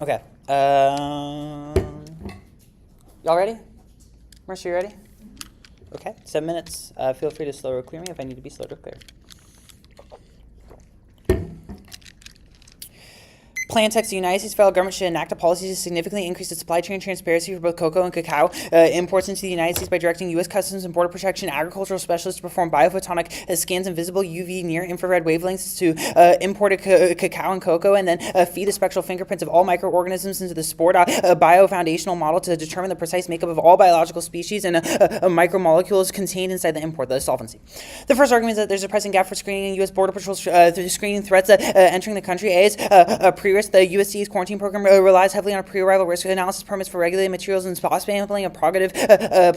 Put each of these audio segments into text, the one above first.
Okay. Y'all ready? Mercer, you ready? Okay, 7 minutes. Feel free to slow or clear me if I need to be slowed or clear. Plan text: the United States federal government should enact a policy to significantly increase the supply chain transparency for both cocoa and cacao imports into the United States by directing U.S. Customs and Border Protection agricultural specialists to perform biophotonic scans and visible UV near-infrared wavelengths to imported cacao and cocoa, and then feed the spectral fingerprints of all microorganisms into the spore biofoundational model to determine the precise makeup of all biological species and micromolecules contained inside the import, the solvency. The first argument is that there's a pressing gap for screening U.S. Border Patrol screening threats entering the country. A is pre-risk. The USDA's quarantine program relies heavily on pre-arrival risk analysis permits for regulated materials and spot sampling of prerogative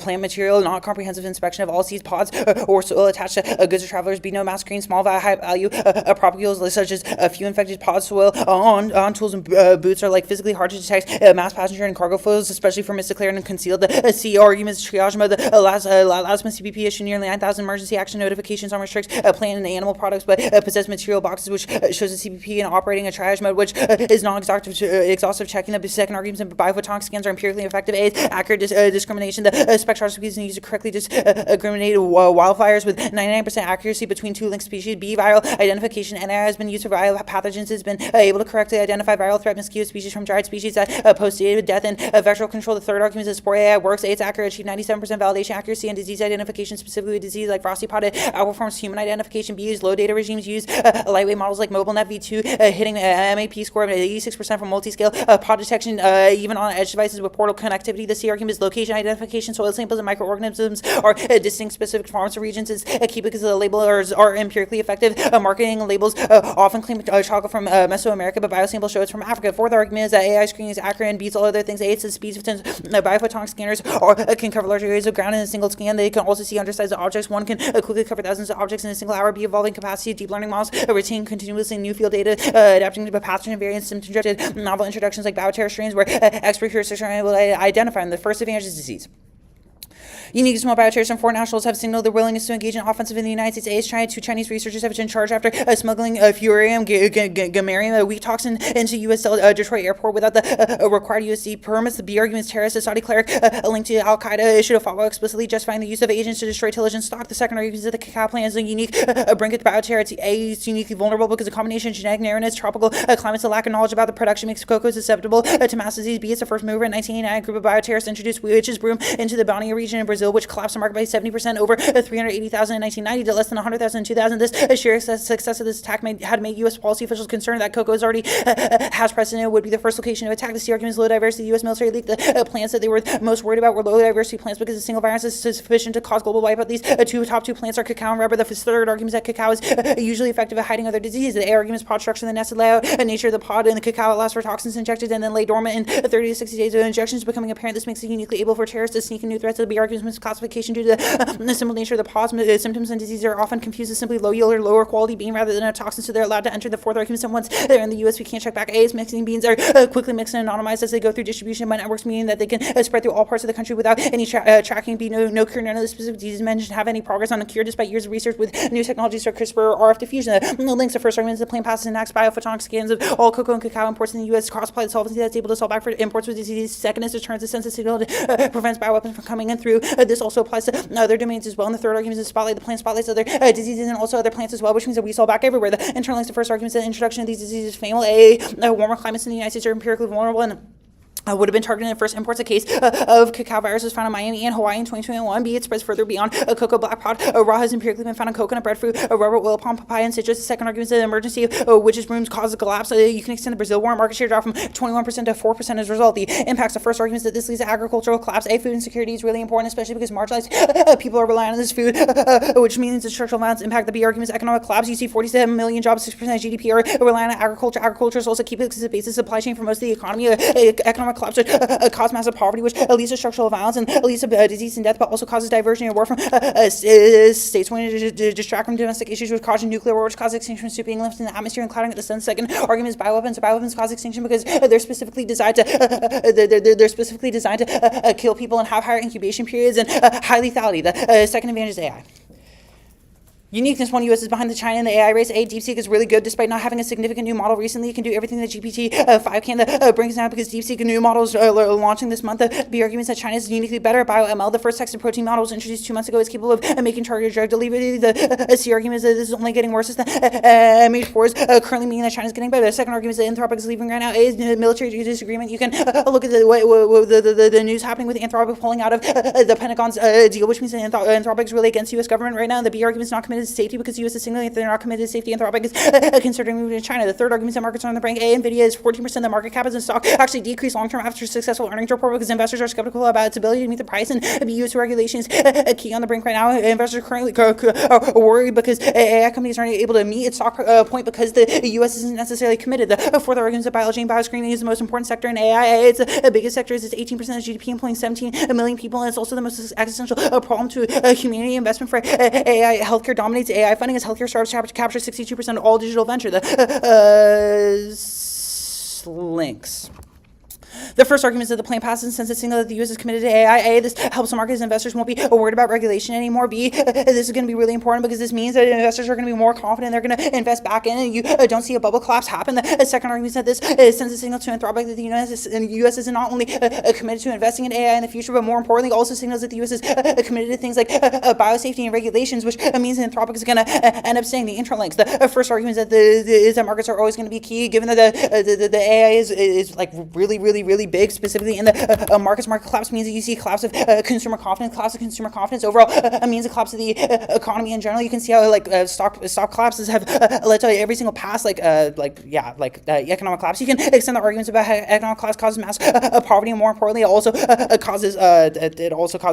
plant material, not comprehensive inspection of all seeds, pods, or soil attached to goods or travelers. B, no mass screen, small high value propagules such as a few infected pods, soil on tools and boots are like physically hard to detect mass passenger and cargo flows, especially for misdeclared and concealed. C, arguments triage mode. Last month CBP issued nearly 9,000 emergency action notifications on restrict plant and animal products, but possess material boxes, which shows the CBP in operating a triage mode, which is non-exhaustive checking. The second argument is biophotonic scans are empirically effective. A, accurate discrimination. The spectroscopy is used to correctly discriminate wildfires with 99% accuracy between two linked species. B, viral identification. NIR has been used for viral pathogens. Has been able to correctly identify viral threat mosquito species from dried species that post-dated death and vectoral control. The third argument is that Spore AI works. A, it's accurate, achieve 97% validation accuracy and disease identification, specifically with disease like frosty potted outperforms human identification. B, use low data regimes, use lightweight models like MobileNet V2, hitting MAP score of 86% for multi-scale pod detection, even on edge devices with portal connectivity. The C argument is location identification. Soil samples and microorganisms are distinct specific farms or regions. It's key because the labelers are empirically effective. Marketing labels often claim chocolate from Mesoamerica, but biosamples show it's from Africa. Fourth argument is that AI screening is accurate and beats all other things. A, it's the speed of biophotonic scanners can cover large areas of ground in a single scan. They can also see undersized objects. One can quickly cover thousands of objects in a single hour. B, evolving capacity of deep learning models retain continuously new field data, adapting to pathogen variants, symptom-directed novel introductions like bioterror strains where expert heuristics are able to identify them. The first advantage is disease. Unique small bioterrorists and foreign nationals have signaled their willingness to engage in offensive in the United States. A is China. Two Chinese researchers have been charged after smuggling furium gamarium, a weak toxin, into U.S. Detroit airport without the required USD permits. The B argument is terrorist. A Saudi cleric linked to Al Qaeda issued a fatwa explicitly justifying the use of agents to destroy tillage and stock. The second argument is that the cacao plant is a unique brink of bioterror. It's uniquely vulnerable because a combination of genetic narrowness, tropical climates, and lack of knowledge about the production makes cocoa susceptible to mass disease. B, it's the first mover in 1989. A group of bioterrorists introduced witch's broom into the Bounty region in Brazil, which collapsed the market by 70%, over 380,000 in 1990 to less than 100,000 in 2000. This sheer success of this attack had made U.S. policy officials concerned that cocoa is already has precedent would be the first location to attack. The argument is low diversity. The U.S. military leaked the plants that they were most worried about were low diversity plants because a single virus is sufficient to cause global wipeout. These top two plants are cacao and rubber. The third argument is that cacao is usually effective at hiding other diseases. The A argument is pod structure, the nested layout, nature of the pod, and the cacao allows for toxins injected and then lay dormant in 30 to 60 days of injections becoming apparent. This makes it uniquely able for terrorists to sneak in new threats. The B argument is misclassification due to the simple nature of the pods. Symptoms and diseases are often confused as simply low yield or lower quality bean rather than a toxin, so they're allowed to enter. The fourth argument is that once they're in the U.S., we can't check back. A is mixing beans are quickly mixed and anonymized as they go through distribution by networks, meaning that they can spread through all parts of the country without any tracking. B, no cure. None of the specific diseases mentioned have any progress on a cure despite years of research with new technologies for CRISPR or RF diffusion. The links to first argument is the plan passes and enacts biophotonic scans of all cocoa and cacao imports in the U.S. cross-apply the solvency that's able to solve back for imports with disease. Second is deterrence the sensitive signal prevents bioweapons from coming in through. This also applies to other domains as well. And the third argument is the spotlight. The plant spotlights other diseases and also other plants as well, which means that we saw back everywhere. The internal links to first argument is the introduction of these diseases fatal. Warmer climates in the United States are empirically vulnerable and would have been targeted in first imports. A case of cacao virus was found in Miami and Hawaii in 2021. B, it spreads further beyond cocoa black pod. Raw has empirically been found in coconut, breadfruit, rubber, oil palm, papaya, and citrus. The second argument is that the emergency of witches' brooms causes a collapse. You can extend the Brazil war market share drop from 21% to 4% as a result. The impacts of first argument is that this leads to agricultural collapse. A, food insecurity is really important, especially because marginalized people are relying on this food, which means the structural violence impact. The B argument is economic collapse. You see 47 million jobs, 6% of GDP are relying on agriculture. Agriculture is also key because it's the basis supply chain for most of the economy. Economic collapse cause massive poverty, which leads to structural violence and leads to disease and death, but also causes diversion and war from states wanting to distract from domestic issues, which cause nuclear war, which causes extinction from being lifted in the atmosphere and clouding at the sun. Second argument is bioweapons. Bioweapons cause extinction because they're specifically designed to kill people and have higher incubation periods and high lethality. The second advantage is AI. Uniqueness: 1, U.S. is behind the China in the AI race. DeepSeek is really good despite not having a significant new model recently. It can do everything that GPT-5 can. Brings down because DeepSeek new models are launching this month. B arguments that China is uniquely better at BioML. The first text and protein model was introduced 2 months ago. Is capable of making targeted drug delivery. The C argument is that this is only getting worse. The MH4 is currently meaning that China is getting better. The second argument is that Anthropic is leaving right now. A is military disagreement. You can look at the news happening with Anthropic pulling out of the Pentagon's deal, which means that Anthropic is really against the U.S. government right now. The B argument is not committed to safety because the U.S. is signaling that they're not committed to safety. Anthropic is considering moving to China. The third argument is that markets are on the brink. NVIDIA is 14% of the market cap as in stock actually decreased long term after a successful earnings report because investors are skeptical about its ability to meet the price, and U.S. regulation is key on the brink right now. Investors are currently worried because AI companies aren't able to meet its stock point because the U.S. isn't necessarily committed. The fourth argument is that biology and bioscreening is the most important sector in AI. It's the biggest sector. It's 18% of GDP, employing 17 million people, and it's also the most existential problem to humanity. Investment for AI healthcare dominates AI funding as healthcare startups capture 62% of all digital venture. The links. The first argument is that the plan passes and sends a signal that the U.S. is committed to AI. A, this helps the market as investors won't be worried about regulation anymore. B, this is going to be really important because this means that investors are going to be more confident. They're going to invest back in, and you don't see a bubble collapse happen. The second argument is that this sends a signal to Anthropic that the U.S. is not only committed to investing in AI in the future, but more importantly, also signals that the U.S. is committed to things like biosafety and regulations, which means that Anthropic is going to end up saying the interlinks. The first argument is that markets are always going to be key, given that the AI is like really big, specifically in the market collapse means that you see collapse of consumer confidence. Collapse of consumer confidence overall means a collapse of the economy in general. You can see how stock collapses have led to every single past economic collapse. You can extend the arguments about how economic collapse causes mass poverty, and more importantly, it also causes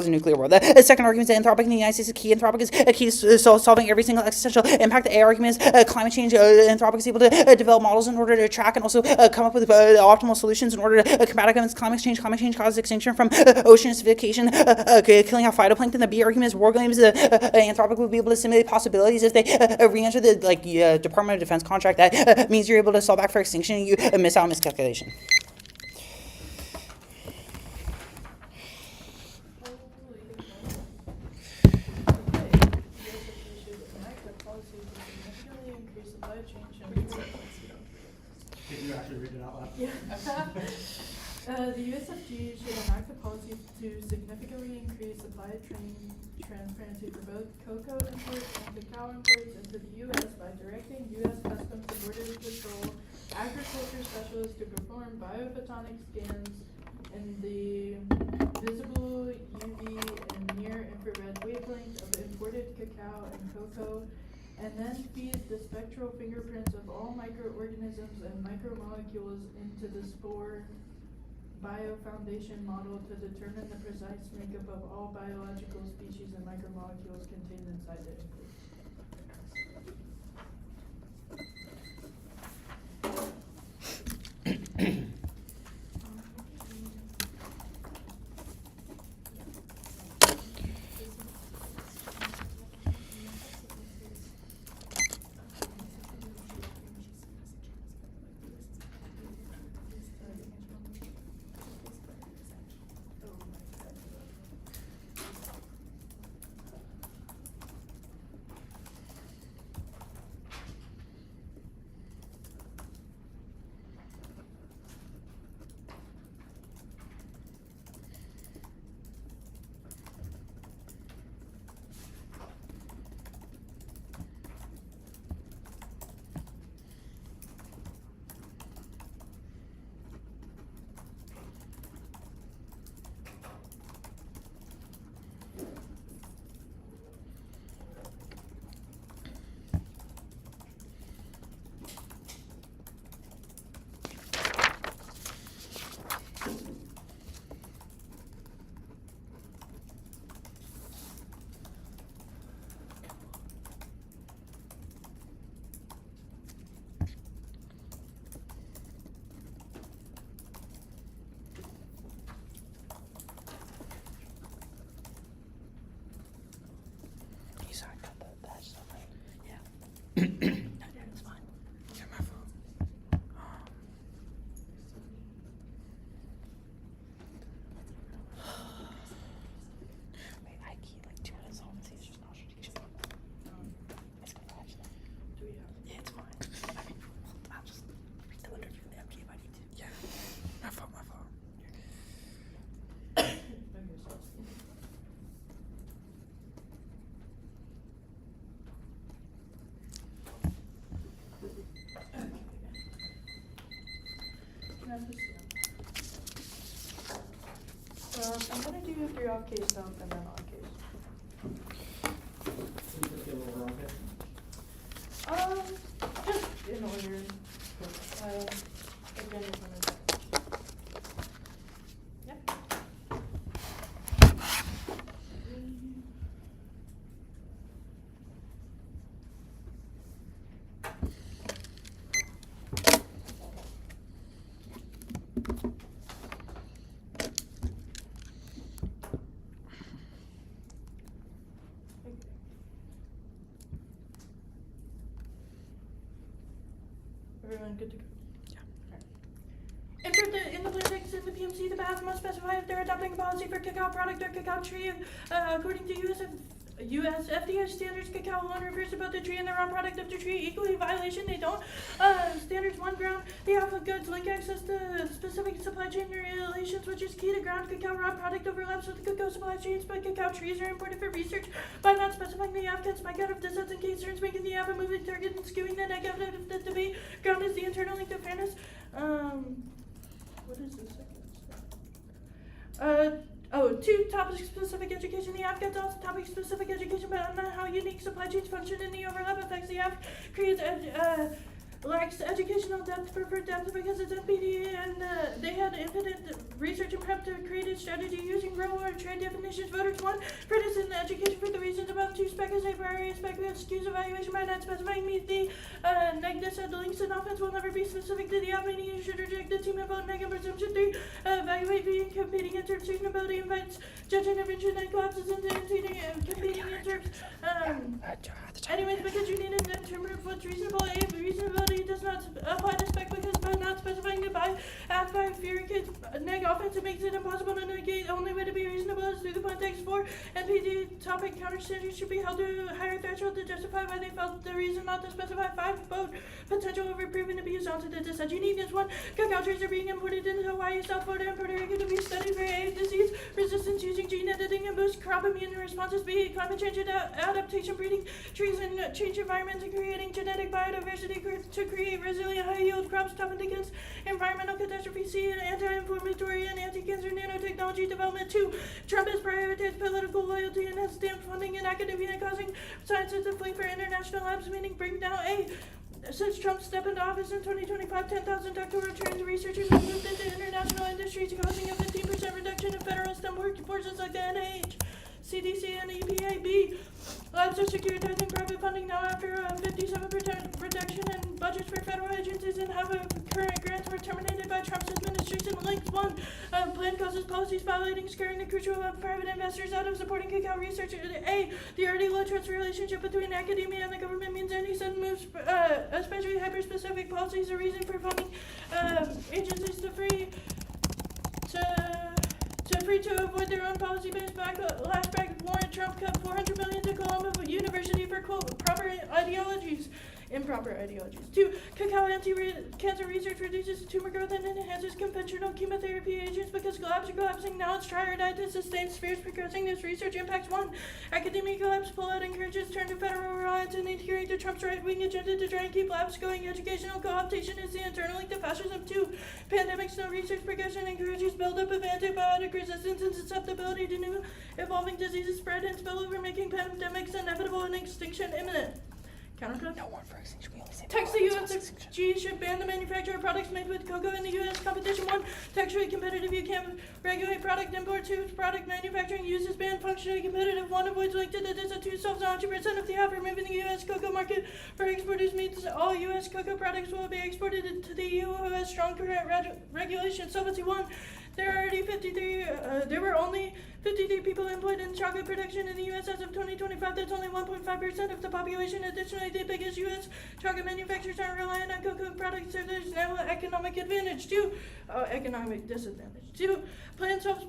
nuclear war. The second argument is that Anthropic in the United States is key. Anthropic is key to solving every single existential impact. The A argument is climate change. Anthropic is able to develop models in order to track and also come up with optimal solutions in order to combat against climate change. Climate change causes extinction from ocean acidification, killing off phytoplankton. The B argument is war games. Anthropic will be able to simulate possibilities if they re-enter the Department of Defense contract. That means you're able to solve back for extinction and you miss out on miscalculation. Can you actually read it out loud? Yeah. The USFG should enact a policy to significantly increase supply chain transparency for both cocoa imports and cacao imports into the U.S. by directing U.S. Customs and Border Patrol agriculture specialists to perform biophotonic scans in the visible UV and near-infrared wavelength of imported cacao and cocoa, and then feed the spectral fingerprints of all microorganisms and micromolecules into the spore biofoundation model to determine the precise makeup of all biological species and micromolecules contained inside the input. It's fine. Turn my phone. Wait, I key like 2 minutes off and see it's just not strategic. FSCM. I'm gonna do 3 off case dump and then on case. Can you just get a little wrong here? Just in order. Again, it's one of the- Yep. Everyone good to go? In the plain text in the PMC, the BAF must specify if they're adopting a policy for cacao product or cacao tree. According to US FDA standards, cacao alone refers to both the tree and the raw product of the tree. Equally violation, they don't. Standards 1 ground, the alpha goods link access to specific supply chain relations, which is key to ground cacao raw product overlaps with the cacao supply chains, but cacao trees are imported for research by not specifying the app can spike out of dissets and concerns, making the app a moving target and skewing the neck out of the debate. Ground is the internal link of fairness. What is the second step? 2, topic-specific education. The app gets also topic-specific education, but not how unique supply chains function and the overlap affects the app. Creates lacks educational depth, preferred depth because it's NPTE, and they had infinite research and prep to create a strategy using real-world trade definitions. Voters 1, criticism education for the reasons above. 2, spec is a priority. Spec excuse evaluation by not specifying meet the negative said the links and offense will never be specific to the app, meaning you should reject the team and vote negative presumption. 3, evaluate being competing interps. Reasonability invites judge intervention and collapses into competing interps. Anyways, because you need to determine what's reasonable. A, reasonability does not apply to spec because by not specifying the by app by fear kids neg offense, it makes it impossible to negate. The only way to be reasonable is through the context. 4, NPTE topic counter standards should be held to a higher threshold to justify why they felt the reason not to specify. 5, vote potential over proven abuse onto the dissent. Uniqueness 1, cacao trees are being imported into Hawaii, South Florida, and Puerto Rico to be studied for A, disease resistance using gene editing and boost crop immune responses. B, climate change adaptation, breeding trees in change environments and creating genetic biodiversity to create resilient high-yield crops toughened against environmental catastrophe. C, anti-inflammatory and anti-cancer nanotechnology development. 2, Trump has prioritized political loyalty and has stamped funding in academia, causing scientists to flee for international labs, meaning bring down. A, since Trump stepped into office in 2025, 10,000 doctoral trained researchers have moved into international industries, causing a 15% reduction in federal STEM workforces like the NIH, CDC, and EPA. B, labs are securitizing private funding now after a 57% reduction in budgets for federal agencies and have current grants were terminated by Trump's administration. Link 1, plan causes policies violating, scaring the crucial private investors out of supporting cacao research. A, the already low trust relationship between academia and the government means any sudden moves, especially hyper-specific policies, are reason for funding agencies to avoid their own policy-based lashback. Warrant Trump cut $400 million to Columbia University for quote improper ideologies. 2, cacao anti-cancer research reduces tumor growth and enhances conventional chemotherapy agents because labs are collapsing. Now it's try or die to sustain spheres progressing. This research impacts 1, academic collapse pullout encourages turn to federal reliance and adhering to Trump's right-wing agenda to try and keep labs going. Educational co-optation is the internal link to fascism. 2, pandemics no research progression encourages buildup of antibiotic resistance and susceptibility to new evolving diseases spread and spill over, making pandemics inevitable and extinction imminent. Counterclip? No one for extinction. We only say Text the USFG should ban the manufacture of products made with cocoa in the U.S. Competition 1, textually competitive. You can't regulate product import. 2, product manufacturing uses banned. Functionally competitive. 1, avoids link to the DISA. 2, solves 100% of the app. Removing the U.S. cocoa market for exporters means all U.S. cocoa products will be exported to the EU who has strong current regulations. Solvency 1, there were only 53 people employed in chocolate production in the U.S. as of 2025. That's only 1.5% of the population. Additionally, the biggest U.S. chocolate manufacturers aren't reliant on cocoa products, so there's now economic advantage. 2, economic disadvantage. 2, plan solves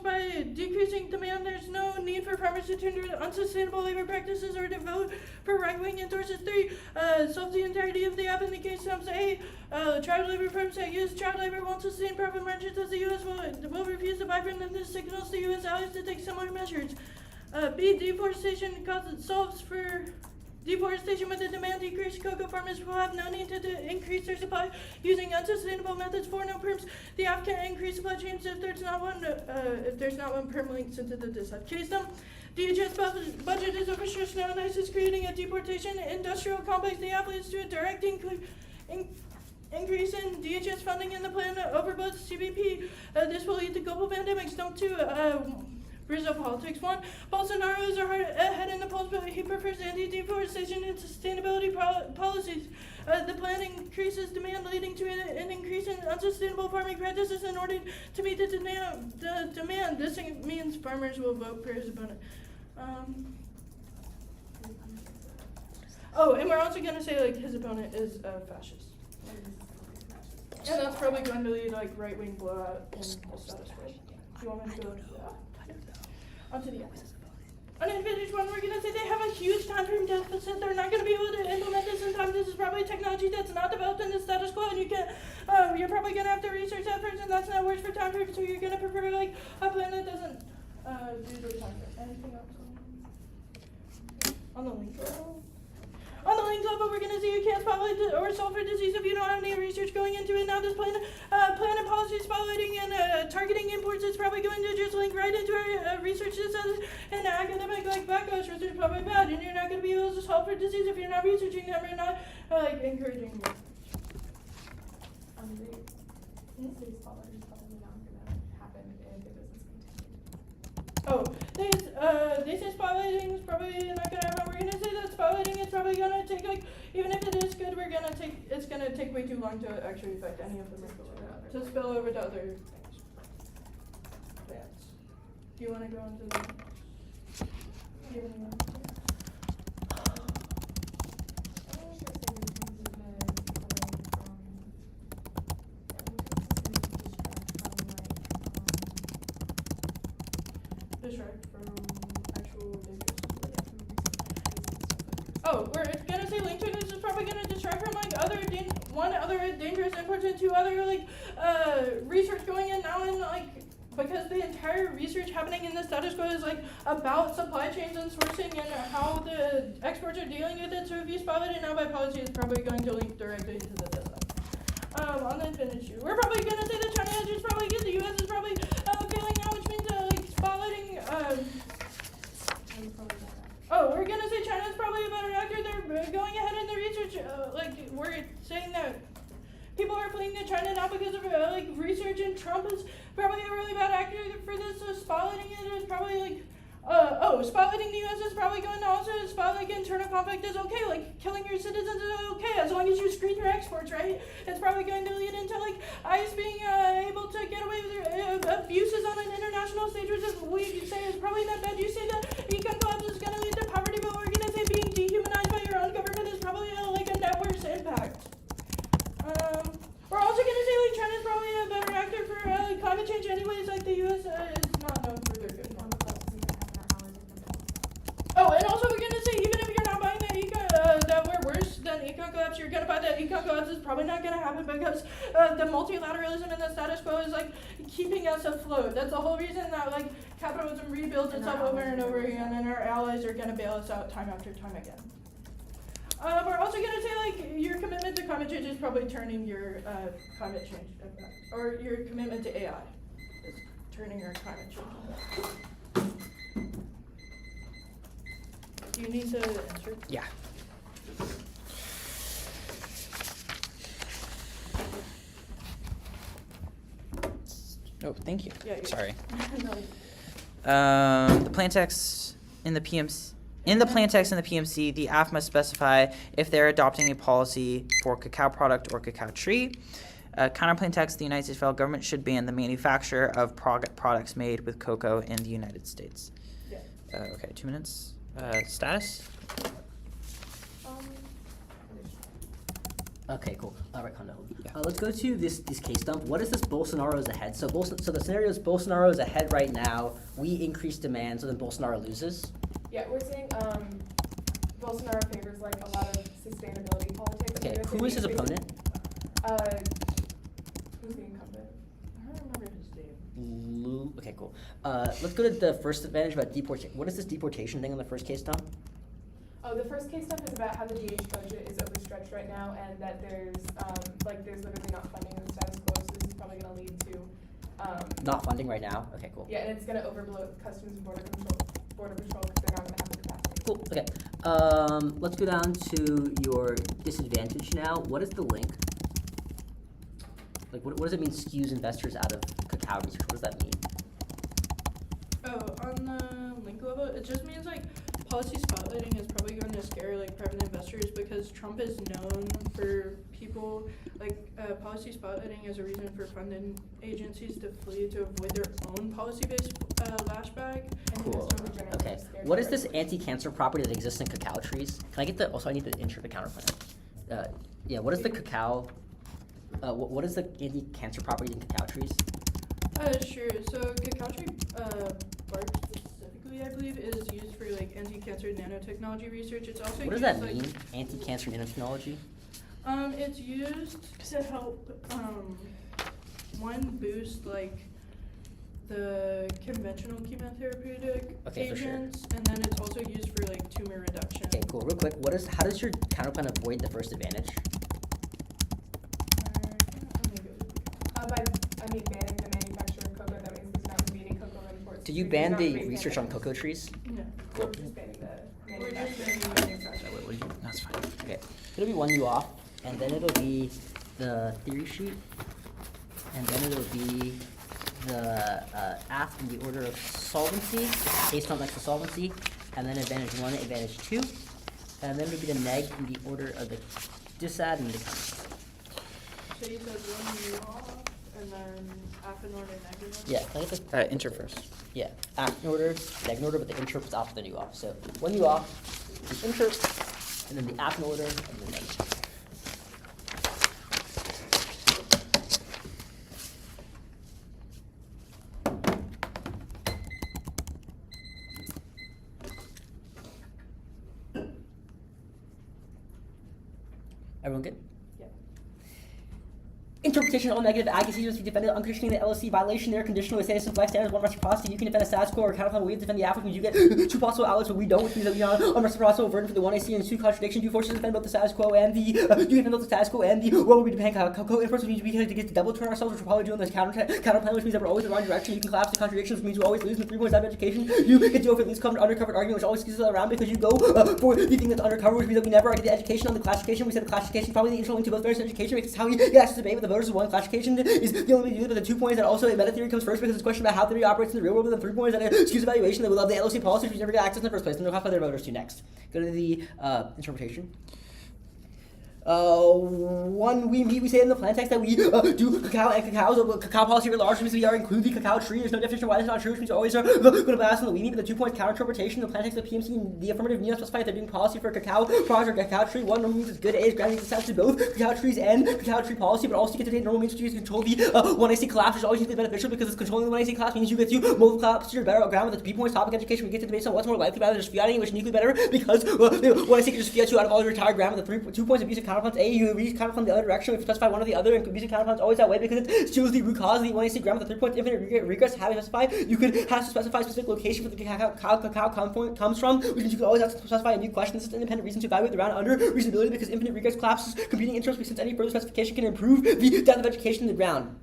by decreasing demand. There's no need for farmers to turn to unsustainable labor practices or to vote for right-wing endorsers. 3, solves the entirety of the app in the case sums. A, child labor firms that use child labor won't sustain profit margins as the U.S. will refuse to buy from them. This signals to U.S. allies to take similar measures. B, deforestation solves for deforestation with the demand decrease, cocoa farmers will have no need to increase their supply using unsustainable methods for no perms. The app can increase supply chains if there's not one perm linked into the DSF case. DHS budget is overstretched now, and this is creating a deportation industrial complex. The app leads to a direct increase in DHS funding in the plan overbuds CBP. This will lead to global pandemics. Dump to Brazil politics. 1. Bolsonaro is ahead in the polls, but he prefers anti-deforestation and sustainability policies. The plan increases demand, leading to an increase in unsustainable farming practices in order to meet the demand. This means farmers will vote for his opponent. And we're also going to say like his opponent is fascist. And that's probably going to lead like right-wing blowout in the status quo. Do you want me to go? Onto the end. Unfinished one, we're going to say they have a huge time frame deficit. They're not going to be able to implement this in time. This is probably technology that's not developed in the status quo, and you're probably going to have to research that first, and that's not works for time frame, so you're going to prefer like a plan that doesn't do the time frame. Anything else on the link level? On the link level, we're going to see you can't spotlight or solve for disease if you don't have any research going into it. Now this plan and policy spotlighting and targeting imports is probably going to just link right into our research that says an academic like backlash research is probably bad, and you're not going to be able to solve for disease if you're not researching them or not encouraging them. City spotlight is probably not going to happen if the business continues. Oh, they say spotlighting is probably not going to happen. We're going to say that spotlighting is probably going to take, like, even if it is good, it's going to take way too long to actually affect any of the wrinkles to spill over to other plants. Do you want to go into the... Do you want to go? Distract from actual dangerous. Oh, we're gonna say link to this is probably gonna distract from like other dangerous imports and two other like research going in now, and like because the entire research happening in the status quo is like about supply chains and sourcing and how the exports are dealing with it. So if you spotlight it now by policy, it's probably going to link directly into the data. On the infinite shoe, we're probably gonna say that China is probably good. The U.S. is probably failing now, which means like spotlighting. We're gonna say China's probably a better actor. They're going ahead in the research. We're saying that people are fleeing to China now because of research, and Trump is probably a really bad actor for this. So spotlighting it is probably like. Spotlighting the U.S. is probably going to also spotlight internal conflict is okay. Like killing your citizens is okay as long as you screen your exports, right? It's probably going to lead into like ICE being able to get away with abuses on an international stage, which is we say is probably not bad. You say that econ collapse is going to lead to poverty, but we're going to say being dehumanized by your own government is probably like a net worse impact. We're also going to say like China's probably a better actor for climate change anyways. Like the U.S. is not known for their good. And also we're gonna say even if you're not buying that we're worse than econ collapse, you're gonna buy that econ collapse is probably not gonna happen because the multilateralism and the status quo is like keeping us afloat. That's the whole reason that like capitalism rebuilds itself over and over again, and our allies are gonna bail us out time after time again. We're also gonna say like your commitment to climate change is probably turning your climate change impact, or your commitment to AI is turning your climate change. Do you need to answer? Yeah. Oh, thank you. Yeah, Sorry. No. The plan text in the PMC. In the plan text in the PMC, the AF must specify if they're adopting a policy for cacao product or cacao tree. Counter plain text, the United States federal government should ban the manufacture of products made with cocoa in the United States. Yeah. Okay, 2 minutes. Status? Okay, cool. All right, Kondo. Yeah. Let's go to this case dump. What is this Bolsonaro is ahead? So the scenario is Bolsonaro is ahead right now. We increase demand, so then Bolsonaro loses. Yeah, we're saying Bolsonaro favors like a lot of sustainability politics. Okay, who is his opponent? Who's the incumbent? I don't remember his name. Okay, cool. Let's go to the first advantage about deportation. What is this deportation thing on the first case dump? Oh, So the first case stuff is about how the DH budget is overstretched right now, and that there's literally not funding in the status quo. So this is probably going to lead to Not funding right now? Okay, cool. yeah, and it's going to overbloat Customs and Border Control because they're not going to have the capacity. Cool, okay. Let's go down to your disadvantage now. What is the link? Like, what does it mean skews investors out of cacao research? What does that mean? Oh, on the link level, it just means like policy spotlighting is probably going to scare like private investors because Trump is known for people like policy spotlighting as a reason for funding agencies to flee to avoid their own policy-based lashback. Cool. Okay. What is this anti-cancer property that exists in cacao trees? Can I get the? Also, I need the intro to counterplan. Yeah. What is the cacao? What is the anti-cancer property in cacao trees? Sure. So cacao tree bark specifically, I believe, is used for like anti-cancer nanotechnology research. It's also What does used, that like, mean? Anti-cancer nanotechnology? It's used to help one boost like the conventional chemotherapeutic Okay, for sure. agents, and then it's also used for like tumor reduction. Okay, cool. Real quick, how does your counterplan avoid the first advantage? By banning the manufacture of cocoa, that means there's not going to be any cocoa imports. Did you ban the research on cocoa trees? No. We're just banning the We're just manufacturing. banning the manufacturing. That's fine. Okay. It'll be one you off, and then it'll be the theory sheet, and then it'll be the ask in the order of solvency, based on like the solvency, and then advantage 1, advantage 2, and then it'll be the neg in the order of the disad and the counter. So you said one you off, and then half in order negative. Yeah, can I get the Intro first. yeah, act in order, neg in order, but the intro is off, then you off. So one you off, the intro, and then the act in order, and the neg. Everyone good? Yeah. Interpretation of all negative accuracies must be defended unconditionally in the LLC violation. There conditional with status and flex standards, one reciprocity. You can defend a status quo or counterclaim. We defend the applicant. You get two possible outlets, but we don't, which means that we are unreciprocal verdict for the 1AC and two contradiction. Two forces defend both the status quo and the you defend both the status quo and the what would we defend co-inference, which means we can get to double turn ourselves, which we're probably doing this counterplan, which means that we're always in the wrong direction. You can collapse the contradiction, which means we always lose in the 3 points out of education. You get to go for at least covered undercovered argument, which always skews us around because you go for the thing that's undercover, which means that we never get the education on the classification. We said the classification probably the intro link to both various education, because it's how we get access to debate with the voters. One classification is the only way to do it, but the 2 points that also meta theory comes first because it's a question about how theory operates in the real world, but the 3 points that skews evaluation that we love the LOC policy, which we never get access in the first place. And they'll classify their voters to next. Go to the interpretation. One, we say in the plan text that we do cacao and cacao policy writ large, which means we are include the cacao tree. There's no definition why that's not true, which means we always are going to blast on the weenie, but the 2 points counter interpretation, the plan text of the PMC and the affirmative need not specify if they're doing policy for cacao products or cacao tree. One normal means it's good, A is granting access to both cacao trees and cacao tree policy, but also you get to date normal means to control the 1AC collapse, which is always usually beneficial because it's controlling the 1AC collapse means you get to multiple collapse to your better ground with the B points topic education. We get to debate on what's more likely rather than just fiating, which is uniquely better because the 1AC can just fiat you out of all your entire ground with the 2 points of abusive counterplans. A, you read counterplan the other direction. If you specify one or the other, and abusive counterplans always that way because it shows the root cause of the 1AC ground with the 3 points infinite regress. How you specify, you could have to specify a specific location where the cacao comes from, which means you could always have to specify a new question. This is an independent reason to evaluate the round under reasonability because infinite regress collapses competing interests since any further specification can improve the depth of education in the ground.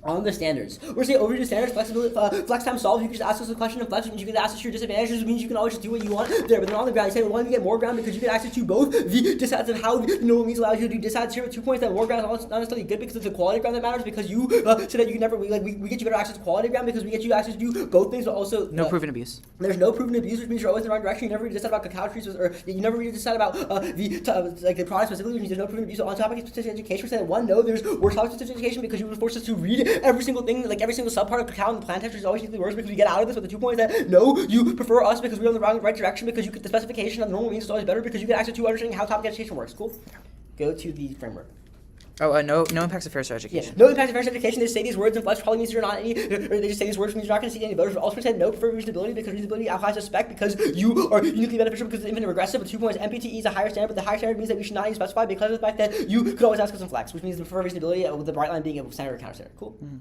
On the standards. We're saying overview standards, flexibility, flex time solve. You can just ask us a question of flex, which means you can ask us your disadvantages, which means you can always just do what you want there. But then on the ground, you say, well, one, you get more ground because you get access to both the disads of how the normal means allows you to do disads here with 2 points. That more ground is not necessarily good because it's the quality ground that matters because you said that you can never, we get you better access to quality ground because we get you access to do both things, but also No proven abuse. There's no proven abuse, which means you're always in the wrong direction. You never read a decide about cacao trees, or you never read a decide about the product specifically, which means there's no proven abuse. So on topic of specific education, we said one, no, there's worse topic of specific education because you were forced us to read every single thing, like every single subpart of cacao in the plant text, which is always usually worse because we get out of this with the 2 points that no, you prefer us because we're in the right direction because you get the specification of the normal means is always better because you get access to understanding how topic education works. Cool. Go to the framework. Oh, no impacts of fair start Yeah, education. no impact of parents' education. They say these words and flex probably means you're not any, or they just say these words means you're not going to see any voters. But also said no prefer reasonability because reasonability applies to spec because you are uniquely beneficial because it's infinite regressive. But 2 points, NPTE is a higher standard, but the higher standard means that we should not even specify because of the fact that you could always ask us some flex, which means the prefer reasonability with the bright line being a standard or counter standard. Cool. Mm-hmm.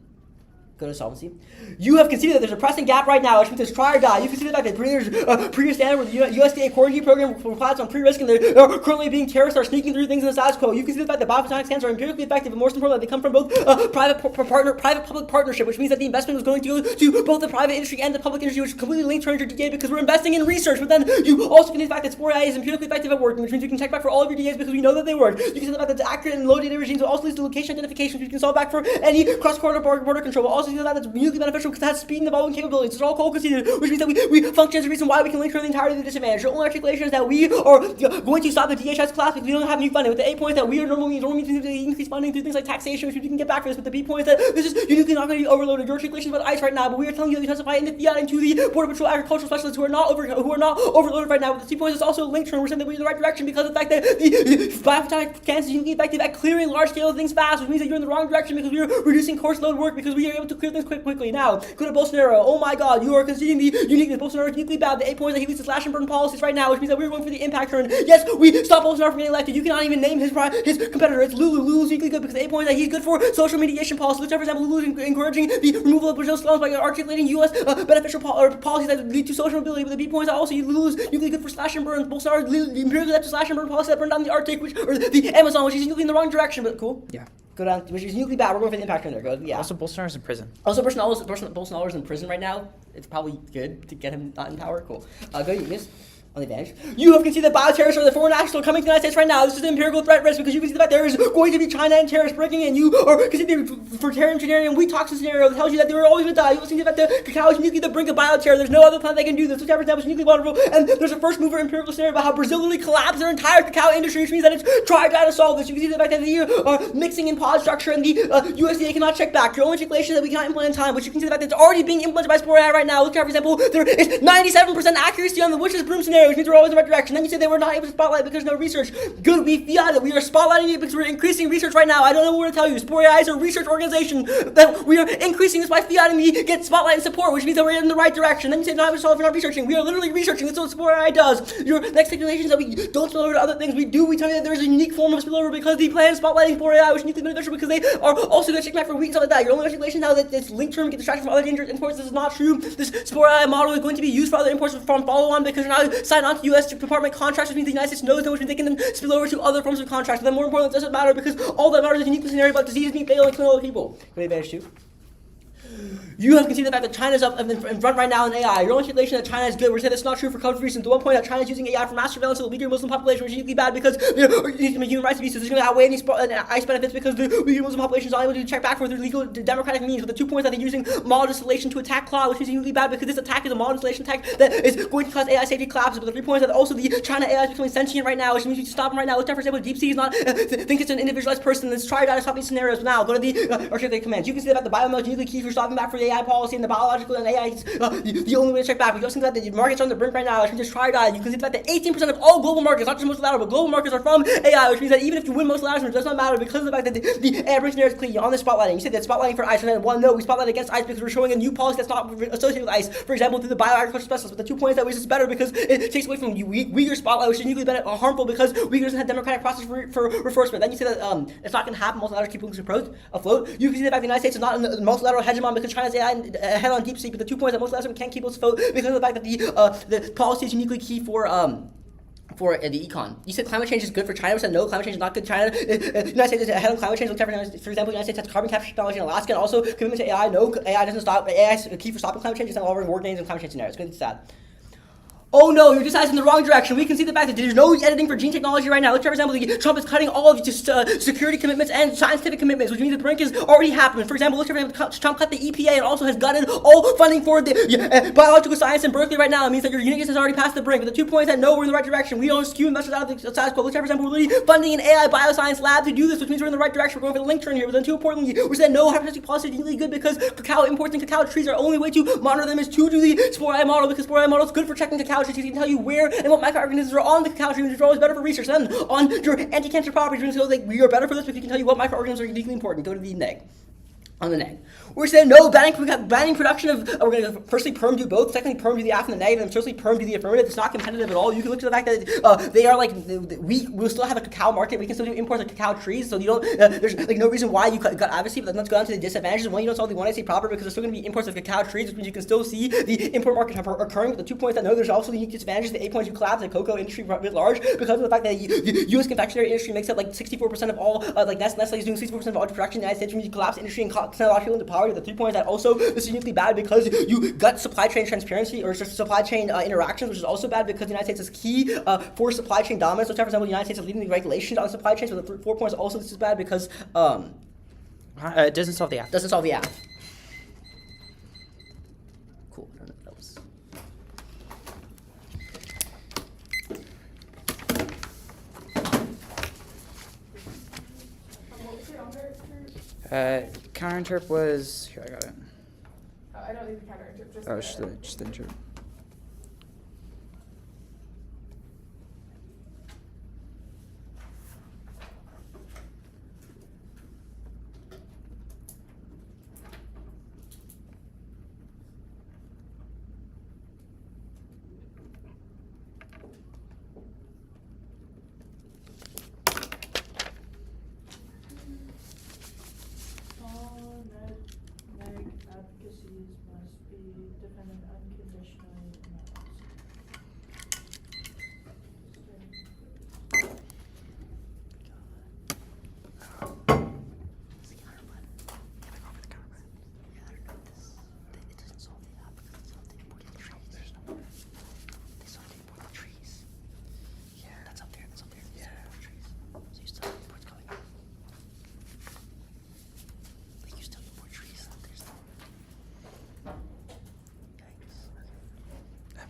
Go to solvency. You have conceded that there's a pressing gap right now, which means there's try or die. You conceded the fact that previous standard with the USDA quarantine program for clouds on pre-risk and they're currently being terrorists are sneaking through things in the status quo. You conceded the fact that biophotonic scans are empirically effective, and most importantly, they come from both private-public partnership, which means that the investment was going to go to both the private industry and the public industry, which completely linked to your DA because we're investing in research. But then you also conceded the fact that Spore AI is empirically effective at working, which means you can check back for all of your DAs because we know that they work. You conceded the fact that the accurate and low data regimes will also lead to location identification, which you can solve back for any cross-border border control. We'll also conceded that that's uniquely beneficial because it has speed and evolving capabilities. It's all co-conceded, which means that we function as a reason why we can link her the entirety of the disadvantage. The only articulation is that we are going to stop the DHS class because we don't have new funding. With the A point that we are normally increase funding through things like taxation, which we can get back for this. But the B point is that this is uniquely not going to be overloaded. Your articulation is about ICE right now, but we are telling you that you testify in the fiat into the Border Patrol agricultural specialists who are not overloaded right now. But the C point is also linked to, and we're saying that we're in the right direction because of the fact that the biophotonic scans is uniquely effective at clearing large scale things fast, which means that you're in the wrong direction because we are reducing course load work because we are able to clear things quickly. Now, go to Bolsonaro. Oh my God, you are conceding the uniqueness. Bolsonaro is uniquely bad. The 8 points that he leads to slash and burn policies right now, which means that we're going for the impact turn. Yes, we stop Bolsonaro from getting elected. You cannot even name his competitor. It's Lulu. Lulu's uniquely good because the 8 points that he's good for social mediation policy. Let's for example, Lulu's encouraging the removal of Brazil slums by articulating U.S. beneficial policies that lead to social mobility. But the B points that also Lulu's uniquely good for slash and burn. Bolsonaro empirically led to slash and burn policy that burned down the Arctic, or the Amazon, which is uniquely in the wrong direction. But cool. Yeah. Go down, which is uniquely bad. We're going for the impact turn there. Go. Yeah. Also, Bolsonaro's in prison. Also, Bolsonaro's in prison right now. It's probably good to get him not in power. Cool. Go, Eunice. On the advantage. You have conceded that bioterrorists are the foreign national coming to the United States right now. This is the empirical threat risk because you can see that there is going to be China and terrorists breaking in. You are conceding for terror engineering and wheat toxin scenario that tells you that they were always going to die. You have conceded that the cacao is uniquely the brink of bioterror. There's no other planet that can do this. Which example is uniquely vulnerable. And there's a first mover empirical scenario about how Brazil literally collapsed their entire cacao industry, which means that it's trying to solve this. You can see the fact that they are mixing in pod structure and the USDA cannot check back. Your only calculation that we cannot implement in time, but you can see the fact that it's already being implemented by Spore AI right now. Look at, for example, there is 97% accuracy on the witch's broom scenario, which means we're always in the right direction. And then you say they were not able to spotlight because no research. Good, we fiat it. We are spotlighting it because we're increasing research right now. I don't know what to tell you. Spore AI is a research organization that we are increasing this by fiating the get spotlight and support, which means that we're in the right direction. Then you say, no, I'm solving, we're not researching. We are literally researching. That's what Spore AI does. Your next calculation is that we don't spill over to other things. We tell you that there's a unique form of spillover because the plan is spotlighting Spore AI, which is uniquely beneficial because they are also going to check back for wheat and stuff like that. Your only calculation now that this link term get distracted from other dangerous imports. This is not true. This Spore AI model is going to be used for other imports from follow-on because you're now signed on to U.S. Department contracts, which means the United States knows them, which means they can then spill over to other forms of contracts. But then more importantly, it doesn't matter because all that matters is a unique scenario about diseases being fatal and killing other people. Go to advantage 2. You have conceded the fact that China is up in front right now in AI. Your only calculation that China is good. We're saying that's not true for coverage reasons. The one point that China is using AI for mass surveillance of the Uyghur Muslim population, which is uniquely bad because they're human rights abuses. There's going to outweigh any ICE benefits because the Uyghur Muslim population is not able to check back for their legal democratic means. But the 2 points that they're using model distillation to attack Claude, which is uniquely bad because this attack is a model distillation attack that is going to cause AI safety collapses. But the 3 points that also the China AI is becoming sentient right now, which means you stop them right now. Look at, for example, DeepSeek is not thinks it's an individualized person. Let's try to stop these scenarios now. Go to the articulate commands. You can see that the biomel is uniquely key for stopping back for the AI policy and the biological and AI is the only way to check back. We also think that the markets are on the brink right now, which means just try that. You can see that the 18% of all global markets, not just multilateral, but global markets are from AI, which means that even if you win multilateral, it does not matter because of the fact that the AI brink scenario is clean. You're on the spotlighting. You said that spotlighting for ICE, and then one, no, we spotlight against ICE because we're showing a new policy that's not associated with ICE. For example, through the bioagriculture specialists. But the 2 points that way is better because it takes away from Uyghur spotlight, which is uniquely harmful because Uyghurs doesn't have democratic process for enforcement. Then you say that it's not going to happen. Multilateral keep things afloat. You can see the fact the United States is not in the multilateral hegemon because China's AI head on DeepSeek. But the 2 points that multilateral can't keep us afloat because of the fact that the policy is uniquely key for the econ. You said climate change is good for China. We said no, climate change is not good for China. The United States is ahead on climate change. For example, the United States has carbon capture technology in Alaska and also commitment to AI. No, AI doesn't stop. AI is key for stopping climate change. It's not all war games and climate change scenarios. It's going to be sad. Oh no, you're deciding in the wrong direction. We can see the fact that there's no editing for gene technology right now. Let's for example, Trump is cutting all of security commitments and scientific commitments, which means the brink is already happening. For example, Trump cut the EPA and also has gutted all funding for the biological science in Berkeley right now. It means that your uniqueness has already passed the brink. But the 2 points that no, we're in the right direction. We don't skew investors out of the status quo. Let's for example, we're literally funding an AI bioscience lab to do this, which means we're in the right direction. We're going for the link turn here. But then, too importantly, we're saying no, hypertechnic policy is really good because cacao imports and cacao trees are only way to monitor them is to do the Spore AI model because Spore AI model is good for checking cacao trees. It can tell you where and what microorganisms are on the cacao tree, which is always better for research. Then on your anti-cancer properties, so we are better for this because we can tell you what microorganisms are uniquely important. Go to the neg. on the neg. We're saying no, banning production of, we're going to firstly perm do both, secondly perm do the aff and the negative, and thirdly perm do the affirmative. It's not competitive at all. You can look to the fact that they are like, we'll still have a cacao market, we can still do imports of cacao trees, so you don't, there's like no reason why you got advocacy, but let's go down to the disadvantages. One, you don't solve the 1AC proper because there's still going to be imports of cacao trees, which means you can still see the import market occurring. But the 2 points that no, there's also the unique disadvantages, the 8 points you collapse the cocoa industry writ large because of the fact that the U.S. confectionery industry makes up like 64% of all, like Nestle is doing 64% of all production in the United States, which means you collapse the industry and send a lot of people into poverty. The 3 points that also this is uniquely bad because you gut supply chain transparency or supply chain interactions, which is also bad because the United States is key for supply chain dominance. So, for example, the United States is leading the regulations on supply chains. So the 4 points also this is bad because it doesn't solve the app. Doesn't solve the app. Cool. I don't know if that was. What was your under? Counterinterp was here. I got it. I don't need the counterinterp. Just Oh, the, just the interp. All neg advocacies must be defended unconditionally in the policy.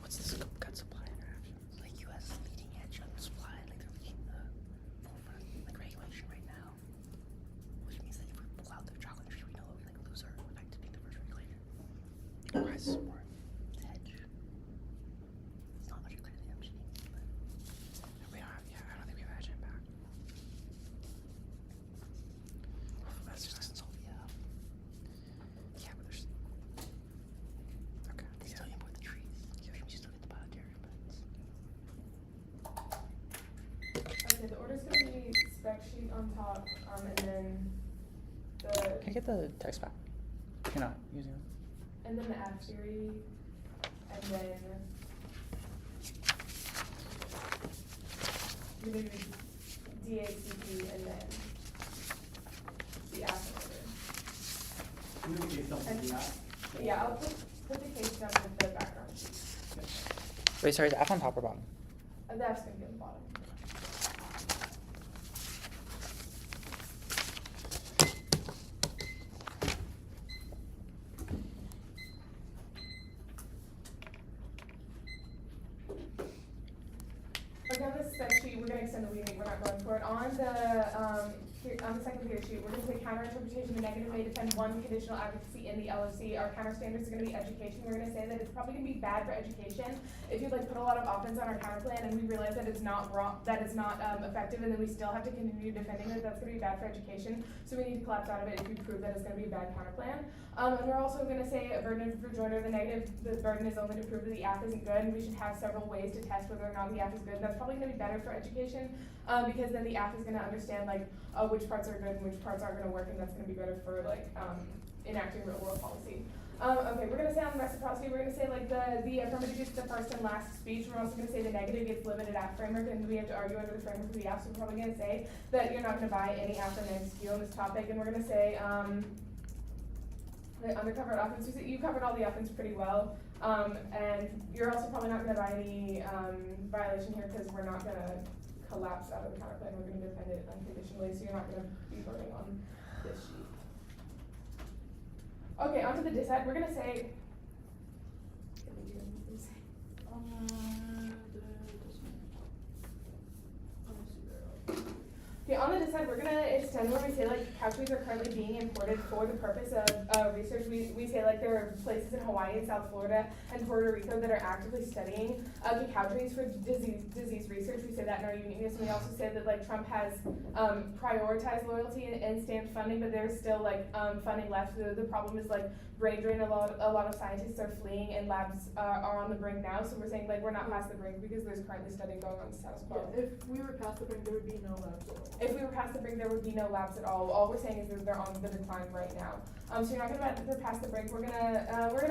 What's this gut supply interaction? Like U.S. leading edge on supply, like they're leading the forefront, like regulation right now, which means that if we pull out the chocolate industry, we know that we like lose our right to being the first regulator. Why is this more? It's a hedge. It's not much credit to the MGD, but We don't have, I don't think we have edge impact. it just doesn't solve the app. Yeah, but there's. Okay. They still import the trees, which means you still get the biotary effects. okay, the order's gonna be spec sheet on top, and then the Can I get the text back? If you're not using it. and then the app theory, and then you're gonna do DHCP and then the app order. You know the case stuff And- in that? Yeah, I'll put the case down with the background sheet. Wait, sorry, is the F on top or bottom? The app's gonna be on the bottom. Okay, on this spec sheet, we're gonna extend the reading, we're not going for it. On the second tier sheet, we're gonna say counter interpretation, the negative may defend one conditional advocacy in the LOC. Our counter standards are gonna be education. We're gonna say that it's probably gonna be bad for education if you like put a lot of offense on our counter plan and we realize that it's not wrong, that it's not effective, and then we still have to continue defending it. That's gonna be bad for education. So we need to collapse out of it if we prove that it's gonna be a bad counter plan. And we're also gonna say a burden of rejoinder. The burden is only to prove that the app isn't good, and we should have several ways to test whether or not the app is good. That's probably gonna be better for education, because then the app is gonna understand like which parts are good and which parts aren't gonna work, and that's gonna be better for like enacting real world policy. Okay, we're gonna say on reciprocity, we're gonna say like the affirmative gets the first and last speech. We're also gonna say the negative gets limited app framework, and we have to argue under the framework of the app. So we're probably gonna say that you're not gonna buy any app or neg SKU on this topic, and we're gonna say the undercover offense. You covered all the offense pretty well, and you're also probably not gonna buy any violation here because we're not gonna collapse out of the counter plan. We're gonna defend it unconditionally, so you're not gonna be voting on this sheet. Okay, onto the dissent. We're gonna say. Okay, Okay, on the side, we're gonna extend where we say like cacao trees are currently being imported for the purpose of research. We say like there are places in Hawaii and South Florida and Puerto Rico that are actively studying cacao trees for disease research. We say that in our uniqueness, and we also say that like Trump has prioritized loyalty and stamped funding, but there's still like funding left. The problem is like brain drain. A lot of scientists are fleeing, and labs are on the brink now. So we're saying like we're not past the brink because there's currently studying going on in status quo. Yeah, if we were past the brink, there would be no labs at all. If we were past the brink, there would be no labs at all. All we're saying is that they're on the decline right now. So you're not going to buy that they're past the brink. We're gonna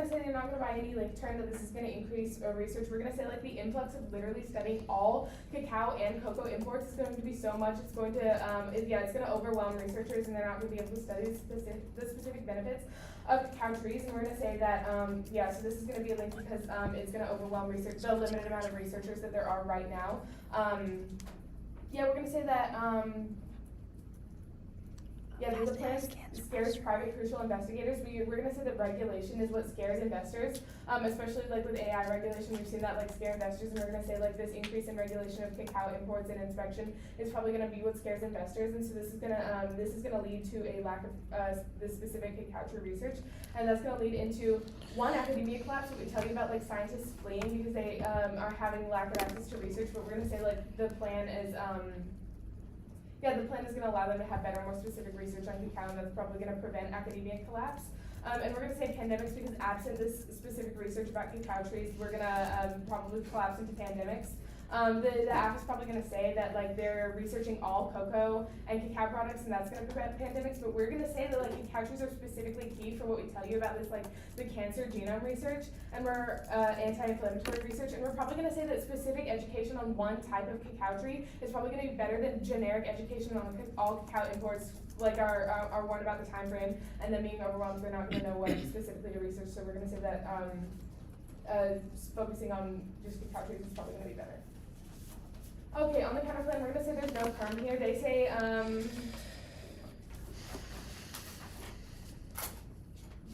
say you're not going to buy any link term that this is going to increase research. We're going to say like the influx of literally studying all cacao and cocoa imports is going to be so much. It's going to it's going to overwhelm researchers, and they're not going to be able to study the specific benefits of cacao trees. And we're going to say that so this is going to be a link because it's going to overwhelm research, the limited amount of researchers that there are right now. We're going to say that the plan scares private crucial investigators. We're going to say that regulation is what scares investors, especially like with AI regulation. We've seen that like scare investors, and we're going to say like this increase in regulation of cacao imports and inspection is probably going to be what scares investors, and so this is going to lead to a lack of this specific cacao tree research, and that's going to lead into one academia collapse. What we tell you about like scientists fleeing because they are having lack of access to research, but we're going to say like the plan is the plan is going to allow them to have better, more specific research on cacao, and that's probably going to prevent academia collapse. And we're going to say pandemics because absent this specific research about cacao trees, we're going to probably collapse into pandemics. The app is probably going to say that like they're researching all cocoa and cacao products, and that's going to prevent pandemics. But we're going to say that like cacao trees are specifically key for what we tell you about this, like the cancer genome research, and we're anti-inflammatory research, and we're probably going to say that specific education on one type of cacao tree is probably going to be better than generic education on all cacao imports. Like are warned about the time frame, and then being overwhelmed, they're not going to know what specifically to research. So we're going to say that focusing on just cacao trees is probably going to be better. Okay, on the counter plan, we're going to say there's no perm here. They say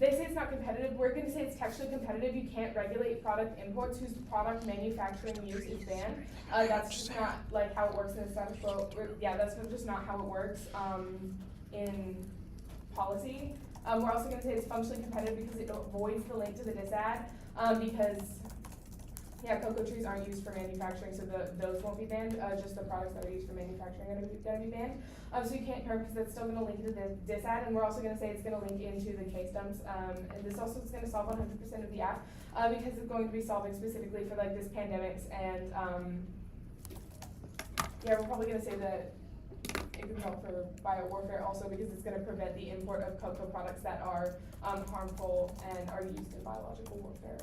it's not competitive. We're going to say it's textually competitive. You can't regulate product imports whose product manufacturing use is banned. That's just not like how it works in the status quo. That's just not how it works in policy. We're also going to say it's functionally competitive because it avoids the link to the disad because cocoa trees aren't used for manufacturing, so those won't be banned. Just the products that are used for manufacturing are going to be banned. So you can't perm because that's still going to link to the disad, and we're also going to say it's going to link into the case dumps. And this also is going to solve 100% of the app because it's going to be solving specifically for like this pandemics, and we're probably going to say that it can help for biowarfare also because it's going to prevent the import of cocoa products that are harmful and are used in biological warfare.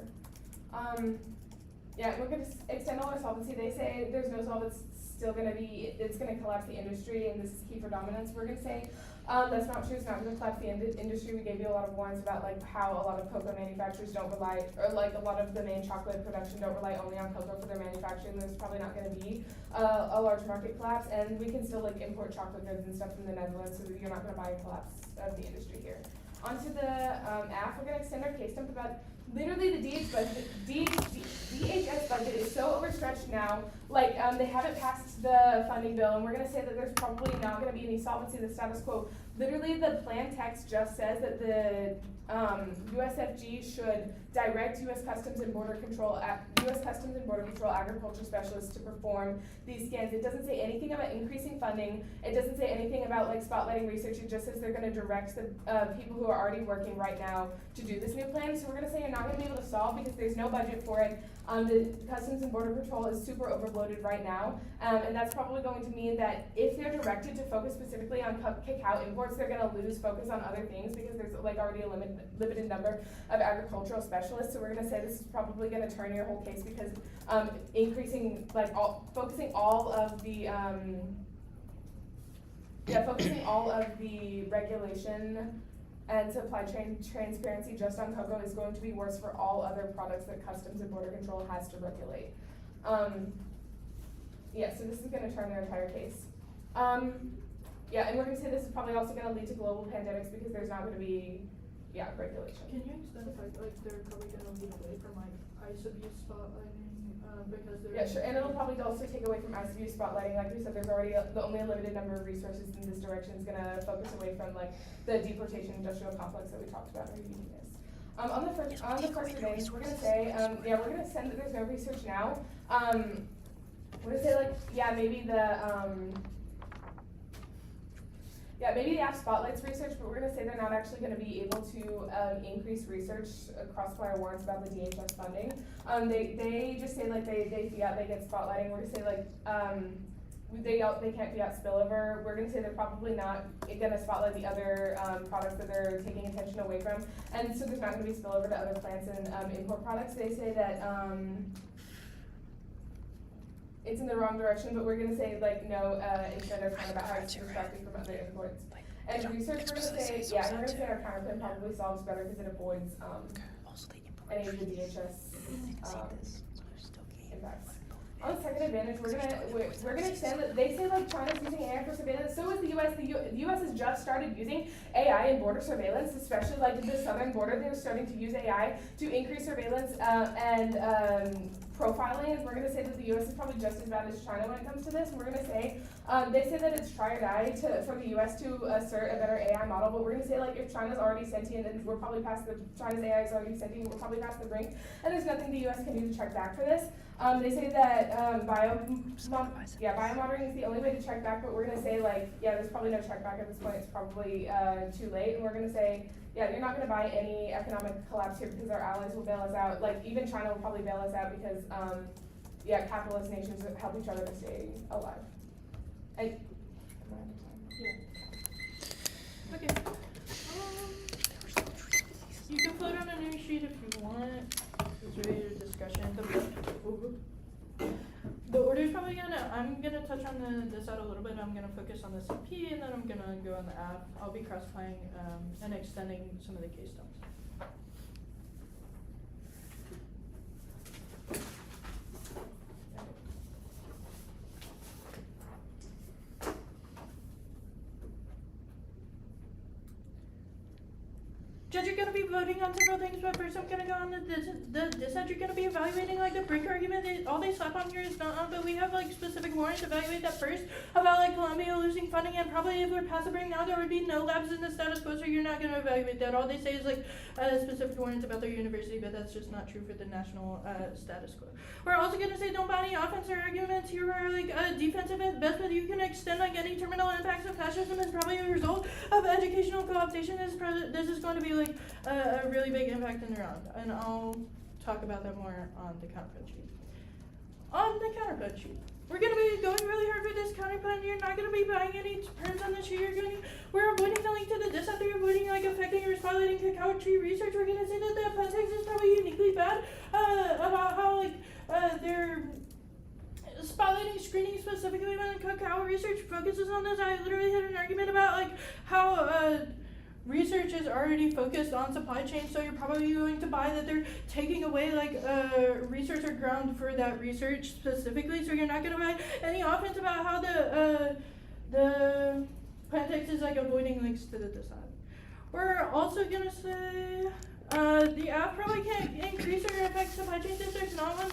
We're going to extend all our solvency. They say there's no solvency, it's going to collapse the industry, and this is key for dominance. We're going to say that's not true. It's not going to collapse the industry. We gave you a lot of warnings about like how a lot of cocoa manufacturers don't rely, or like a lot of the main chocolate production don't rely only on cocoa for their manufacturing. There's probably not going to be a large market collapse, and we can still like import chocolate goods and stuff from the Netherlands, so that you're not going to buy a collapse of the industry here. Onto the app, we're going to extend our case dump about literally the DHS budget is so overstretched now. Like they haven't passed the funding bill, and we're going to say that there's probably not going to be any solvency. The status quo. Literally, the plan text just says that the USFG should direct U.S. Customs and Border Control agriculture specialists to perform these scans. It doesn't say anything about increasing funding. It doesn't say anything about like spotlighting research. It just says they're going to direct the people who are already working right now to do this new plan. So we're going to say you're not going to be able to solve because there's no budget for it. The Customs and Border Patrol is super overloaded right now, and that's probably going to mean that if they're directed to focus specifically on cacao imports, they're going to lose focus on other things because there's like already a limited number of agricultural specialists. So we're going to say this is probably going to turn your whole case because focusing all of the regulation and supply chain transparency just on cocoa is going to be worse for all other products that Customs and Border Control has to regulate. So this is going to turn their entire case. And we're going to say this is probably also going to lead to global pandemics because there's not going to be regulation. Can you extend the fact like they're probably gonna lead away from like ice abuse spotlighting because they're Yeah, sure, and it'll probably also take away from ICU spotlighting. Like we said, there's already the only limited number of resources in this direction is gonna focus away from like the deportation industrial complex that we talked about in our uniqueness. On the first surveillance, we're gonna say, we're gonna send that there's no research now. We're gonna say like, maybe the app spotlights research, but we're gonna say they're not actually gonna be able to increase research across prior warrants about the DHS funding. They just say like they fiat they get spotlighting. We're gonna say like they can't fiat spillover. We're gonna say they're probably not gonna spotlight the other products that they're taking attention away from, and so there's not gonna be spillover to other plants and import products. They say that it's in the wrong direction, but we're gonna say like no, instead of talking about how it's distracting from other imports. And research, we're gonna say, we're gonna say our counterplan probably solves better because it avoids any of the DHS impacts. On the second advantage, we're gonna extend that they say like China's using AI for surveillance. So is the U.S. The U.S. has just started using AI in border surveillance, especially like the southern border. They're starting to use AI to increase surveillance and profiling. We're gonna say that the U.S. is probably just as bad as China when it comes to this. And we're gonna say they say that it's try or die for the U.S. to assert a better AI model. But we're gonna say like if China's already sentient, then we're probably past China's AI is already sentient. We're probably past the brink, and there's nothing the U.S. can do to check back for this. They say that biomonitoring is the only way to check back, but we're gonna say like, there's probably no check back at this point. It's probably too late, and we're gonna say, you're not gonna buy any economic collapse here because our allies will bail us out. Like even China will probably bail us out because, capitalist nations help each other to stay alive. Okay. You can float on a new sheet if you want. It's really your discussion. The order is probably I'm gonna touch on this out a little bit. I'm gonna focus on the CP and then I'm gonna go on the app. I'll be crossifying and extending some of the case studies. Judge, you're going to be voting on several things, but first I'm going to go on the dissent. You're going to be evaluating like the brink argument. All they slap on here is not on, but we have like specific warrants to evaluate that first about like Columbia losing funding, and probably if we're past the brink now, there would be no labs in the status quo, so you're not going to evaluate that. All they say is like specific warrants about their university, but that's just not true for the national status quo. We're also going to say don't buy any offensive arguments. Here are like defensive at best, but you can extend like any terminal impacts of fascism is probably a result of educational co-optation. This is going to be like a really big impact in the round, and I'll talk about that more on the counterpunch sheet. On the counterpunch sheet, we're going to be going really hard for this counterpunch. You're not going to be buying any terms on this sheet. We're avoiding the link to the dissent. They're avoiding like affecting or spotlighting cacao tree research. We're going to say that the context is probably uniquely bad about how like they're spotlighting screening specifically when cacao research focuses on this. I literally had an argument about like how research is already focused on supply chain, so you're probably going to buy that they're taking away like research or ground for that research specifically, so you're not going to buy any offense about how the context is like avoiding links to the design. We're also going to say the app probably can't increase or affect supply chain districts, not one.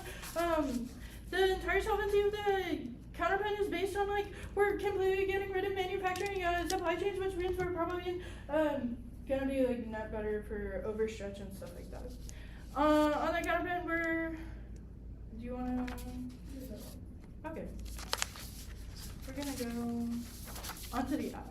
The entire solvency of the counterpunch is based on like we're completely getting rid of manufacturing supply chains, which means we're probably gonna be like not better for overstretch and stuff like that. On the counterpunch, do you wanna? Okay, we're gonna go onto the app.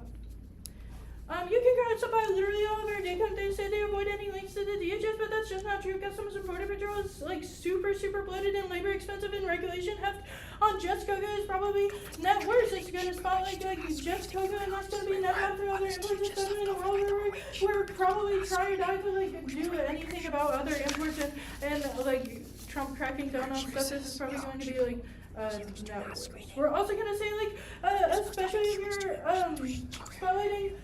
You can classify literally all of our data. They say they avoid any links to the DHS, but that's just not true. Customs and Border Patrol is like super bloated and labor expensive, and regulation heft on just cocoa is probably net worse. It's going to spotlight like just cocoa, and that's going to be net bad for other imports, especially in a world where we're probably trying not to like do anything about other imports and like Trump cracking down on stuff. This is probably going to be like net worse. We're also going to say like especially if you're spotlighting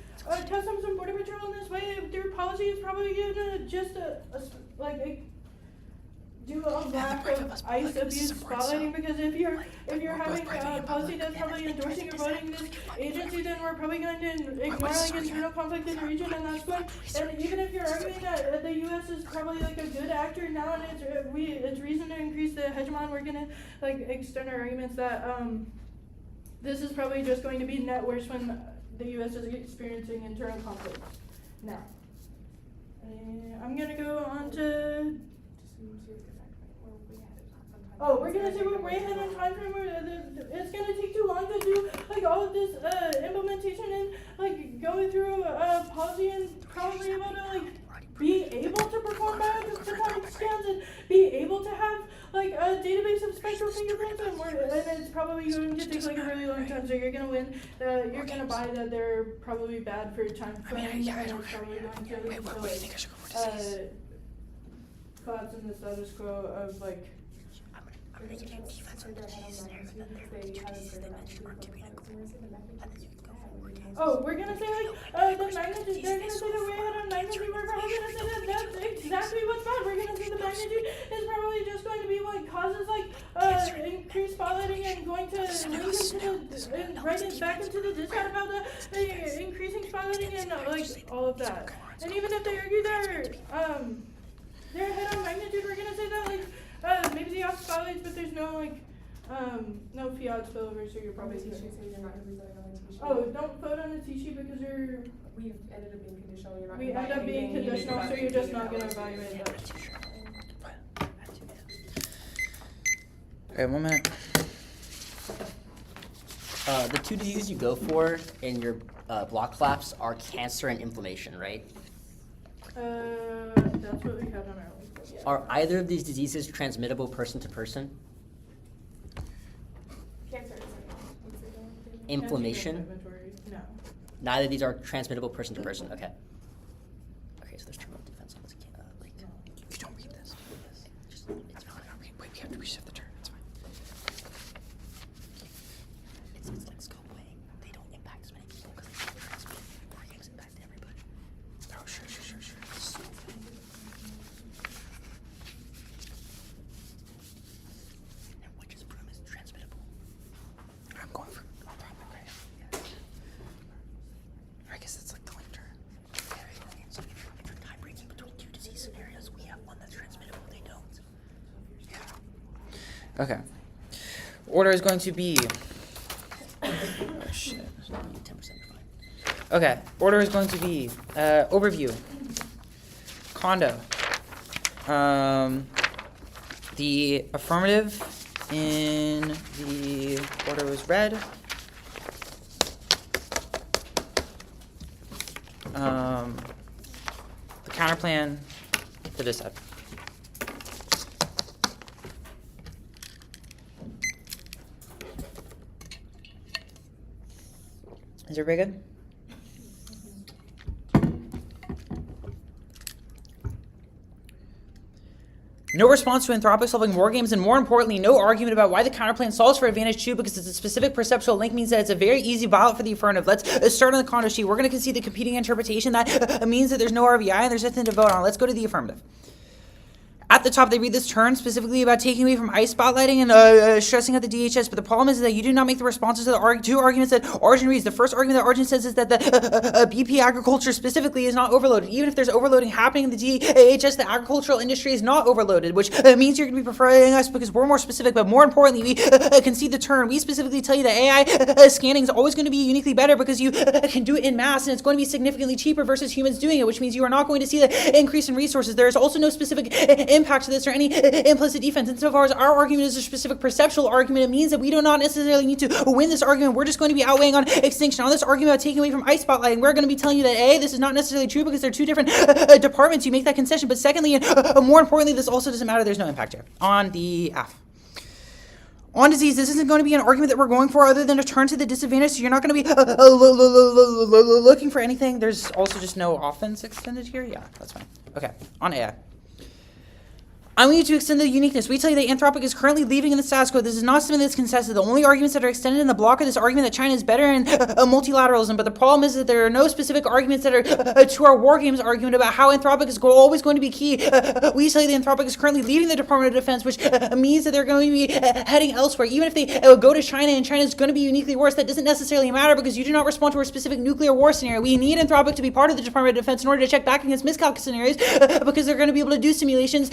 Customs and Border Patrol in this way, their policy is probably going to just do a lack of ICE abuse spotlighting, because if you're having a policy that's probably endorsing or voting this agency, then we're probably going to ignore like internal conflict in the region, and that's going. And even if you're arguing that the U.S. is probably like a good actor now, and it's reason to increase the hegemon, we're gonna like extend our arguments that this is probably just going to be net worse when the U.S. is experiencing internal conflict now. I'm gonna go on to. Oh, we're gonna say we're way ahead on time frame. It's gonna take too long to do like all of this implementation and like go through policy and probably able to like be able to perform biophotonic scans and be able to have like a database of spectral fingerprints, and it's probably going to take like a really long time. So you're gonna win. You're gonna buy that they're probably bad for time frame. And it's probably going to lead to thoughts in the status quo of like. Oh, we're gonna say like the magnitude. They're gonna say that we're ahead on magnitude. We're probably gonna say that that's exactly what's bad. We're gonna say the magnitude is probably just going to be what causes like increased spotlighting and going to link into and write it back into the discount about the increasing spotlighting and like all of that. And even if they argue they're ahead on magnitude, we're gonna say that like. Maybe the off spotlights, but there's no like, no fiat spillover, so you're probably. You're not going to be voting on the T-sheet. Oh, don't vote on the T-sheet because we ended up being conditional. You're not. We end up being conditional, so you're just not going to evaluate that. Okay, 1 minute. The two diseases you go for in your block collapse are cancer and inflammation, right? That's what we have on our list. Yeah. Are either of these diseases transmittable person to person? Cancer isn't. Inflammation? No. Neither of these are transmittable person to person. Okay. Okay, so there's terminal defense on this. Like, You don't read this. it's fine. Wait, we have to reset the turn. It's fine. It's like scope weighing. They don't impact as many people because they don't transmit. Organs impact everybody. Oh, sure. And which is proven is transmittable. I'm going for anthropic, right? Yeah. I guess that's like the link turn. So if you're tie breaking between two disease scenarios, we have one that's transmittable, they don't. Yeah. Okay. Order is going to be. Oh shit. 10% are fine. Okay. Order is going to be overview. Condo. The affirmative in the order was red. The counterplan to this up. Is everybody good? No response to Anthropic solving war games, and more importantly, no argument about why the counterplan solves for advantage 2 because it's a specific perceptual link means that it's a very easy ballot for the affirmative. Let's start on the condo sheet. We're going to concede the competing interpretation. That means that there's no RVI and there's nothing to vote on. Let's go to the affirmative. At the top, they read this turn specifically about taking away from ICE spotlighting and stressing out the DHS. But the problem is that you do not make the responses to the two arguments that Arjun reads. The first argument that Arjun says is that the BP agriculture specifically is not overloaded. Even if there's overloading happening in the DHS, the agricultural industry is not overloaded, which means you're going to be preferring us because we're more specific. But more importantly, we concede the turn. We specifically tell you that AI scanning is always going to be uniquely better because you can do it in mass and it's going to be significantly cheaper versus humans doing it, which means you are not going to see the increase in resources. There is also no specific impact to this or any implicit defense. Insofar as our argument is a specific perceptual argument, it means that we do not necessarily need to win this argument. We're just going to be outweighing on extinction. On this argument about taking away from ICE spotlighting, we're going to be telling you that A, this is not necessarily true because they're two different departments. You make that concession. But secondly, and more importantly, this also doesn't matter. There's no impact here. On the F. On disease, this isn't going to be an argument that we're going for other than a turn to the disadvantage, so you're not going to be looking for anything. There's also just no offense extended here. Yeah, that's fine. Okay, on AI. I want you to extend the uniqueness. We tell you that Anthropic is currently leaving in the status quo. This is not something that's contested. The only arguments that are extended in the block are this argument that China is better in multilateralism. But the problem is that there are no specific arguments that are to our war games argument about how Anthropic is always going to be key. We tell you that Anthropic is currently leaving the Department of Defense, which means that they're going to be heading elsewhere. Even if they go to China and China is going to be uniquely worse, that doesn't necessarily matter because you do not respond to a specific nuclear war scenario. We need Anthropic to be part of the Department of Defense in order to check back against miscalculation scenarios because they're going to be able to do simulations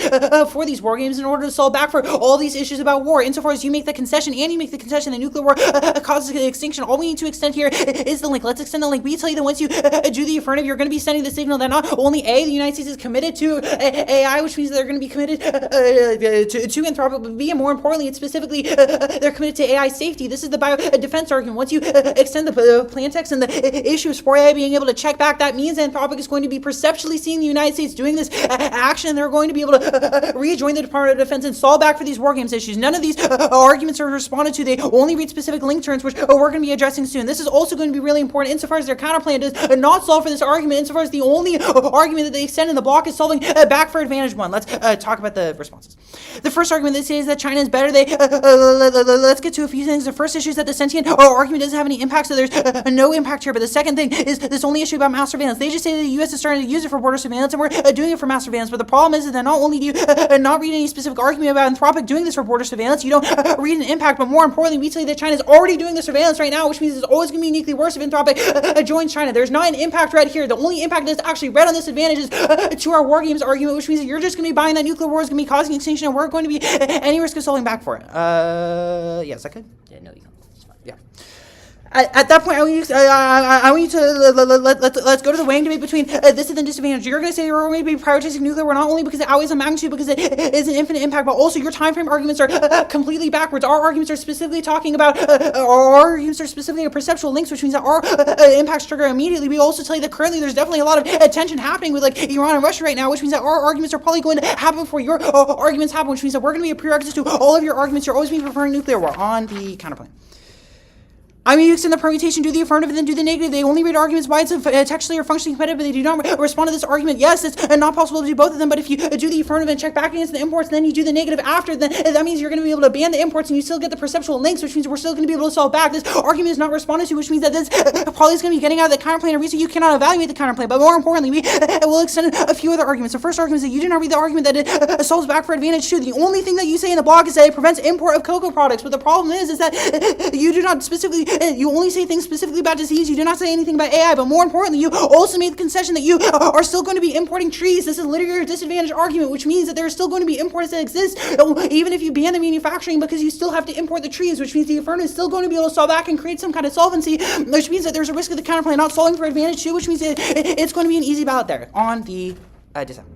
for these war games in order to solve back for all these issues about war. Insofar as you make the concession and you make the concession that nuclear war causes extinction, all we need to extend here is the link. Let's extend the link. We tell you that once you do the affirmative, you're going to be sending the signal that not only the United States is committed to AI, which means that they're going to be committed to Anthropic, but B, and more importantly, it's specifically they're committed to AI safety. This is the bio-defense argument. Once you extend the plain text and the issue of spore AI being able to check back, that means Anthropic is going to be perceptually seeing the United States doing this action, and they're going to be able to rejoin the Department of Defense and solve back for these war games issues. None of these arguments are responded to. They only read specific link terms, which we're going to be addressing soon. This is also going to be really important insofar as their counterplan does not solve for this argument, insofar as the only argument that they extend in the block is solving back for advantage one. Let's talk about the responses. The first argument they say is that China is better. Let's get to a few things. The first issue is that the sentient argument doesn't have any impact, so there's no impact here. But the second thing is this only issue about mass surveillance. They just say that the U.S. is starting to use it for border surveillance, and we're doing it for mass surveillance. But the problem is that not only do you not read any specific argument about Anthropic doing this for border surveillance, you don't read an impact, but more importantly, we tell you that China is already doing the surveillance right now, which means it's always going to be uniquely worse if Anthropic joins China. There's not an impact right here. The only impact that's actually read on this advantage is to our war games argument, which means that you're just going to be buying that nuclear war is going to be causing extinction, and we're going to be any risk of solving back for it. Yeah, is that good? Yeah, no, you can't. It's fine. Yeah. At that point, I want you to let's go to the weighing debate between this and the disadvantage. You're going to say we're going to be prioritizing nuclear war not only because it outweighs the magnitude, because it is an infinite impact, but also your time frame arguments are completely backwards. Our arguments are specifically talking about our arguments are specifically perceptual links, which means that our impacts trigger immediately. We also tell you that currently there's definitely a lot of tension happening with like Iran and Russia right now, which means that our arguments are probably going to happen before your arguments happen, which means that we're going to be a prerequisite to all of your arguments. You're always going to be preferring nuclear war on the counterpoint. I mean, you extend the permutation, do the affirmative, and then do the negative. They only read arguments why it's textually or functionally competitive, but they do not respond to this argument. Yes, it's not possible to do both of them, but if you do the affirmative and check back against the imports, and then you do the negative after, then that means you're going to be able to ban the imports, and you still get the perceptual links, which means we're still going to be able to solve back. This argument is not responded to, which means that this probably is going to be getting out of the counterplane, a reason you cannot evaluate the counterplane. But more importantly, we will extend a few other arguments. The first argument is that you do not read the argument that it solves back for advantage 2. The only thing that you say in the blog is that it prevents import of cocoa products, but the problem is that you do not specifically, you only say things specifically about disease. You do not say anything about AI, but more importantly, you also made the concession that you are still going to be importing trees. This is literally a disadvantage argument, which means that there are still going to be imports that exist, even if you ban the manufacturing, because you still have to import the trees, which means the affirmative is still going to be able to solve back and create some kind of solvency, which means that there's a risk of the counterplay not solving for advantage 2, which means it's going to be an easy ballot there on the dissent.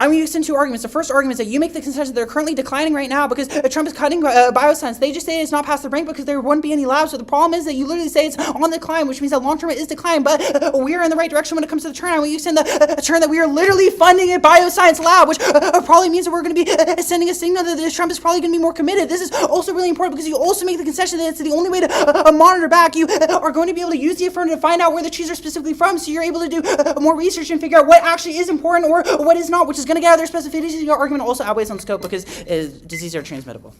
I'm going to extend 2 arguments. The first argument is that you make the concession that they're currently declining right now because Trump is cutting bioscience. They just say it's not past the brink because there wouldn't be any labs. So the problem is that you literally say it's on the decline, which means that long term it is decline, but we are in the right direction when it comes to the turn. I want you to extend the turn that we are literally funding a bioscience lab, which probably means that we're going to be sending a signal that Trump is probably going to be more committed. This is also really important because you also make the concession that it's the only way to monitor back. You are going to be able to use the affirmative to find out where the trees are specifically from, so you're able to do more research and figure out what actually is important or what is not, which is going to get out of their specificity. Your argument also outweighs on scope because diseases are transmittable.